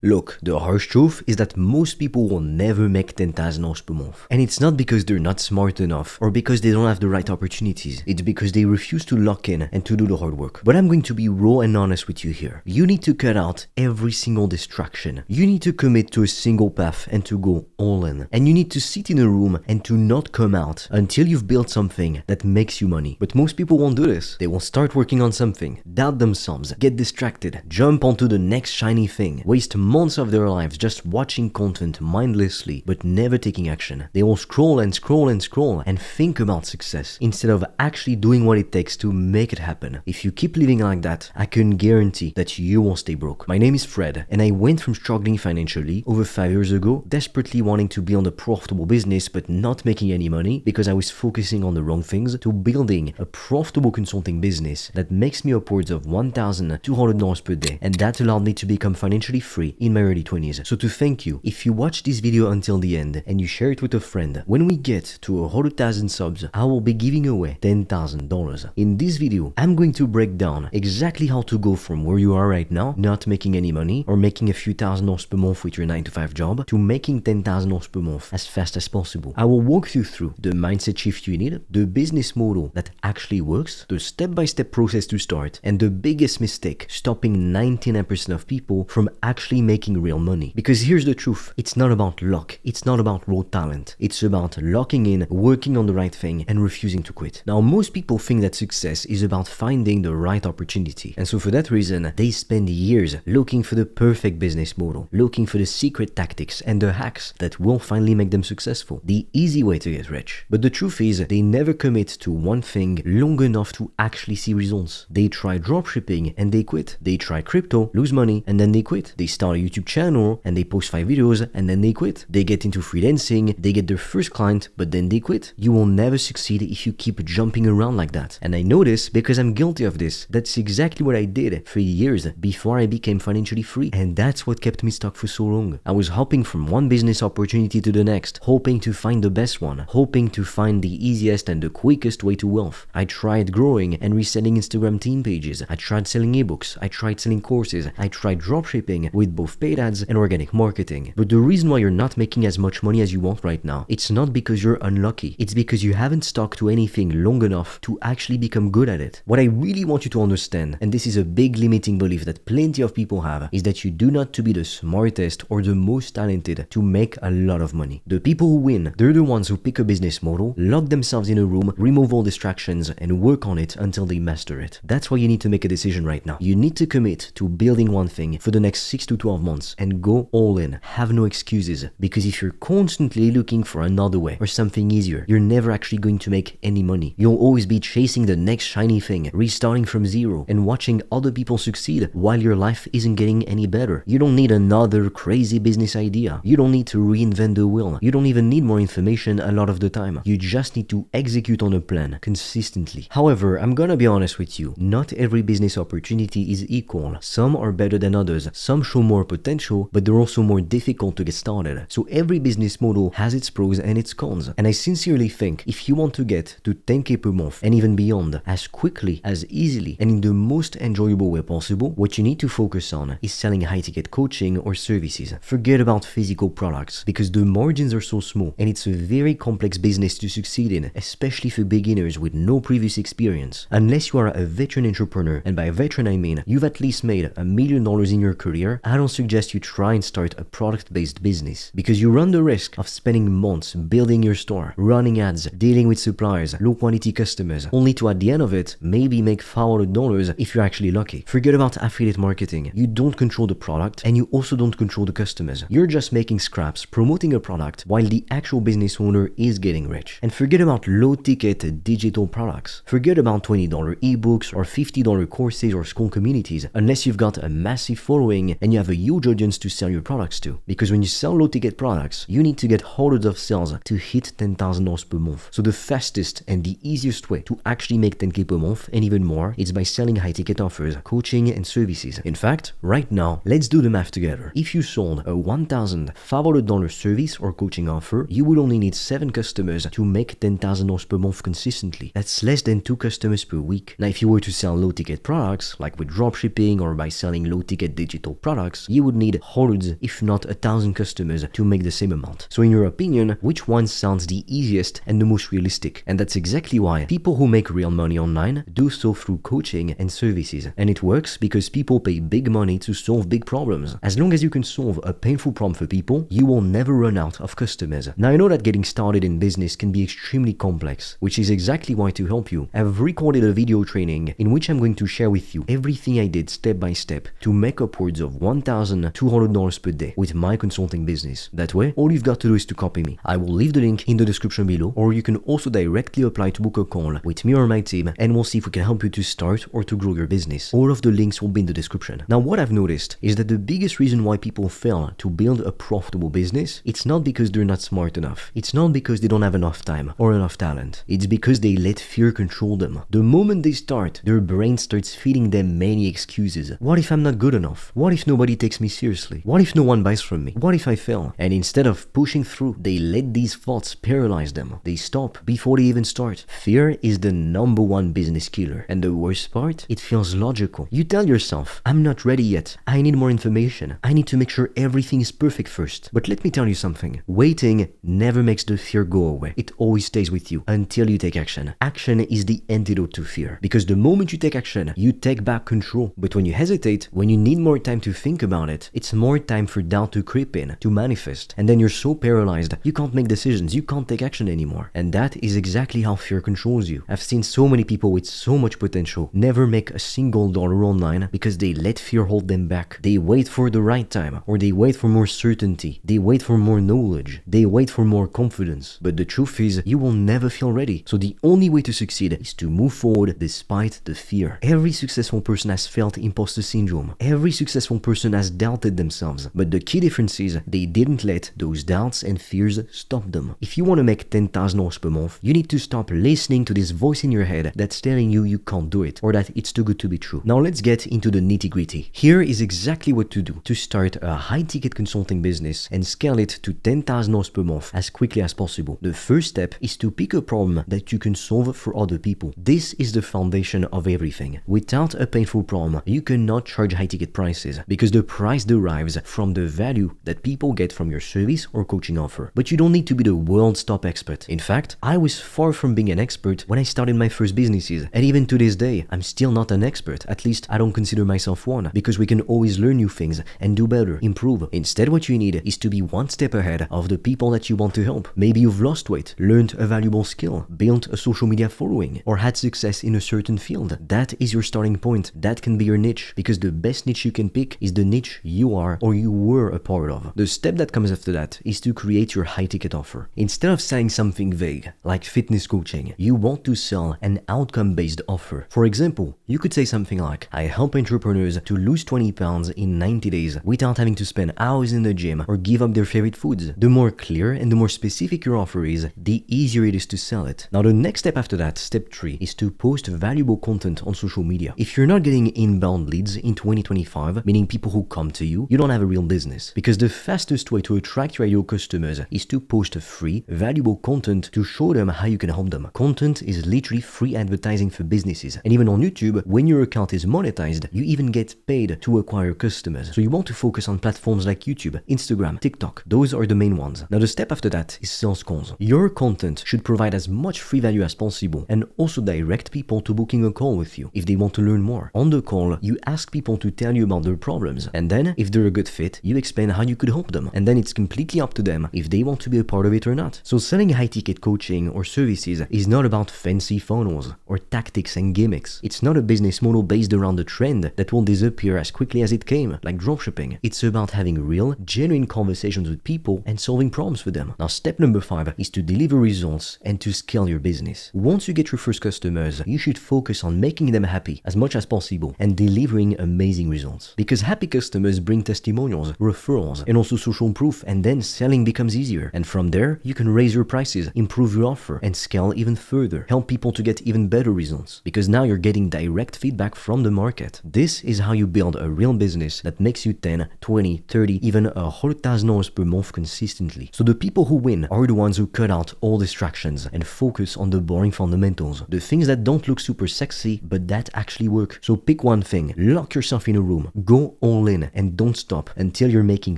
Look, the harsh truth is that most people will never make $10,000 per month. And it's not because they're not smart enough or because they don't have the right opportunities. It's because they refuse to lock in and to do the hard work. But I'm going to be raw and honest with you here. You need to cut out every single distraction. You need to commit to a single path and to go all in. And you need to sit in a room and to not come out until you've built something that makes you money. But most people won't do this. They will start working on something, doubt themselves, get distracted, jump onto the next shiny thing, waste months of their lives just watching content mindlessly but never taking action. They will scroll and scroll and scroll and think about success instead of actually doing what it takes to make it happen. If you keep living like that, I can guarantee that you will stay broke. My name is Fred and I went from struggling financially over 5 years ago, desperately wanting to build a profitable business but not making any money because I was focusing on the wrong things, to building a profitable consulting business that makes me upwards of $1,200 per day, and that allowed me to become financially free in my early 20s. So to thank you, if you watch this video until the end and you share it with a friend, when we get to 100,000 subs, I will be giving away $10,000. In this video, I'm going to break down exactly how to go from where you are right now, not making any money or making a few $1,000s per month with your 9-to-5 job, to making $10,000 per month as fast as possible. I will walk you through the mindset shift you need, the business model that actually works, the step-by-step process to start, and the biggest mistake stopping 99% of people from actually making real money. Because here's the truth, it's not about luck, it's not about raw talent, it's about locking in, working on the right thing, and refusing to quit. Now, most people think that success is about finding the right opportunity, and so for that reason, they spend years looking for the perfect business model, looking for the secret tactics and the hacks that will finally make them successful, the easy way to get rich. But the truth is, they never commit to one thing long enough to actually see results. They try dropshipping and they quit. They try crypto, lose money, and then they quit. They start a YouTube channel and they post 5 videos and then they quit. They get into freelancing, they get their first client, but then they quit. You will never succeed if you keep jumping around like that. And I know this because I'm guilty of this. That's exactly what I did for years before I became financially free. And that's what kept me stuck for so long. I was hopping from one business opportunity to the next, hoping to find the best one, hoping to find the easiest and the quickest way to wealth. I tried growing and reselling Instagram team pages. I tried selling ebooks. I tried selling courses. I tried dropshipping with both paid ads and organic marketing. But the reason why you're not making as much money as you want right now, it's not because you're unlucky. It's because you haven't stuck to anything long enough to actually become good at it. What I really want you to understand, and this is a big limiting belief that plenty of people have, is that you do not to be the smartest or the most talented to make a lot of money. The people who win, they're the ones who pick a business model, lock themselves in a room, remove all distractions, and work on it until they master it. That's why you need to make a decision right now. You need to commit to building one thing for the next 6 to 12 months and go all in. Have no excuses, because if you're constantly looking for another way or something easier, you're never actually going to make any money. You'll always be chasing the next shiny thing, restarting from zero, and watching other people succeed while your life isn't getting any better. You don't need another crazy business idea. You don't need to reinvent the wheel. You don't even need more information a lot of the time. You just need to execute on a plan consistently. However, I'm gonna be honest with you, not every business opportunity is equal. Some are better than others. Some show more potential, but they're also more difficult to get started. So every business model has its pros and its cons. And I sincerely think if you want to get to 10K per month and even beyond as quickly, as easily, and in the most enjoyable way possible, what you need to focus on is selling high-ticket coaching or services. Forget about physical products because the margins are so small and it's a very complex business to succeed in, especially for beginners with no previous experience. Unless you are a veteran entrepreneur, and by veteran I mean you've at least made $1 million in your career, I don't suggest you try and start a product-based business because you run the risk of spending months building your store, running ads, dealing with suppliers, low-quality customers, only to at the end of it maybe make $500 if you're actually lucky. Forget about affiliate marketing. You don't control the product and you also don't control the customers. You're just making scraps, promoting a product while the actual business owner is getting rich. And forget about low-ticket digital products. Forget about $20 ebooks or $50 courses or school communities unless you've got a massive following and you have a huge audience to sell your products to. Because when you sell low-ticket products, you need to get hundreds of sales to hit $10,000 per month. So the fastest and the easiest way to actually make 10K per month and even more is by selling high-ticket offers, coaching, and services. In fact, right now, let's do the math together. If you sold a $1,500 service or coaching offer, you would only need 7 customers to make $10,000 per month consistently. That's less than 2 customers per week. Now, if you were to sell low-ticket products, like with dropshipping or by selling low-ticket digital products, you would need hundreds, if not 1,000 customers to make the same amount. So in your opinion, which one sounds the easiest and the most realistic? And that's exactly why people who make real money online do so through coaching and services. And it works because people pay big money to solve big problems. As long as you can solve a painful problem for people, you will never run out of customers. Now I know that getting started in business can be extremely complex, which is exactly why to help you, I've recorded a video training in which I'm going to share with you everything I did step by step to make upwards of $1,200 per day with my consulting business. That way, all you've got to do is to copy me. I will leave the link in the description below, or you can also directly apply to book a call with me or my team, and we'll see if we can help you to start or to grow your business. All of the links will be in the description. Now, what I've noticed is that the biggest reason why people fail to build a profitable business, it's not because they're not smart enough. It's not because they don't have enough time or enough talent. It's because they let fear control them. The moment they start, their brain starts feeding them many excuses. What if I'm not good enough? What if nobody takes me seriously? What if no one buys from me? What if I fail? And instead of pushing through, they let these thoughts paralyze them. They stop before they even start. Fear is the #1 business killer. And the worst part, it feels logical. You tell yourself, I'm not ready yet. I need more information. I need to make sure everything is perfect first. But let me tell you something. Waiting never makes the fear go away. It always stays with you until you take action. Action is the antidote to fear. Because the moment you take action, you take back control. But when you hesitate, when you need more time to think about it, it's more time for doubt to creep in, to manifest. And then you're so paralyzed, you can't make decisions, you can't take action anymore. And that is exactly how fear controls you. I've seen so many people with so much potential never make a single dollar online because they let fear hold them back. They wait for the right time, or they wait for more certainty. They wait for more knowledge. They wait for more confidence. But the truth is, you will never feel ready. So the only way to succeed is to move forward despite the fear. Every successful person has felt imposter syndrome. Every successful person has doubted themselves. But the key difference is they didn't let those doubts and fears stop them. If you want to make $10,000 per month, you need to stop listening to this voice in your head that's telling you you can't do it or that it's too good to be true. Now let's get into the nitty-gritty. Here is exactly what to do to start a high-ticket consulting business and scale it to $10,000 per month as quickly as possible. The first step is to pick a problem that you can solve for other people. This is the foundation of everything. Without a painful problem, you cannot charge high-ticket prices because the price derives from the value that people get from your service or coaching offer. But you don't need to be the world's top expert. In fact, I was far from being an expert when I started my first businesses, and even to this day, I'm still not an expert. At least I don't consider myself one, because we can always learn new things and do better, improve. Instead, what you need is to be one step ahead of the people that you want to help. Maybe you've lost weight, learned a valuable skill, built a social media following, or had success in a certain field. That is your starting point. That can be your niche, because the best niche you can pick is the niche you are or you were a part of. The step that comes after that is to create your high-ticket offer. Instead of selling something vague, like fitness coaching, you want to sell an outcome-based offer. For example, you could say something like, I help entrepreneurs to lose 20 pounds in 90 days without having to spend hours in the gym or give up their favorite foods. The more clear and the more specific your offer is, the easier it is to sell it. Now the next step after that, step 3, is to post valuable content on social media. If you're not getting inbound leads in 2025, meaning people who come to you, you don't have a real business. Because the fastest way to attract your ideal customers is to post free, valuable content to show them how you can help them. Content is literally free advertising for businesses. And even on YouTube, when your account is monetized, you even get paid to acquire customers. So you want to focus on platforms like YouTube, Instagram, TikTok. Those are the main ones. Now the step after that is sales calls. Your content should provide as much free value as possible and also direct people to booking a call with you if they want to learn more. On the call, you ask people to tell you about their problems, and then if they're a good fit, you explain how you could help them, and then it's completely up to them if they want to be a part of it or not. So selling high-ticket coaching or services is not about fancy funnels or tactics and gimmicks. It's not a business model based around a trend that will disappear as quickly as it came, like dropshipping. It's about having real, genuine conversations with people and solving problems for them. Now step number 5 is to deliver results and to scale your business. Once you get your first customers, you should focus on making them happy as much as possible and delivering amazing results. Because happy customers bring testimonials, referrals, and also social proof, and then selling becomes easier. And from there, you can raise your prices, improve your offer, and scale even further. Help people to get even better results, because now you're getting direct feedback from the market. This is how you build a real business that makes you 10, 20, 30, even $100,000 per month consistently. So the people who win are the ones who cut out all distractions and focus on the boring fundamentals, the things that don't look super sexy, but that actually work. So pick one thing, lock yourself in a room, go all in, in and don't stop until you're making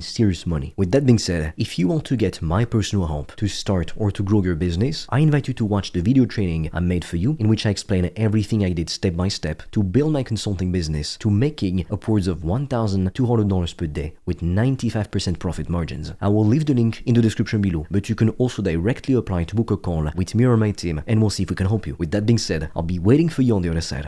serious money. With that being said, if you want to get my personal help to start or to grow your business, I invite you to watch the video training I made for you, in which I explain everything I did step by step to build my consulting business to making upwards of $1,200 per day with 95% profit margins. I will leave the link in the description below, but you can also directly apply to book a call with me or my team, and we'll see if we can help you. With that being said, I'll be waiting for you on the other side.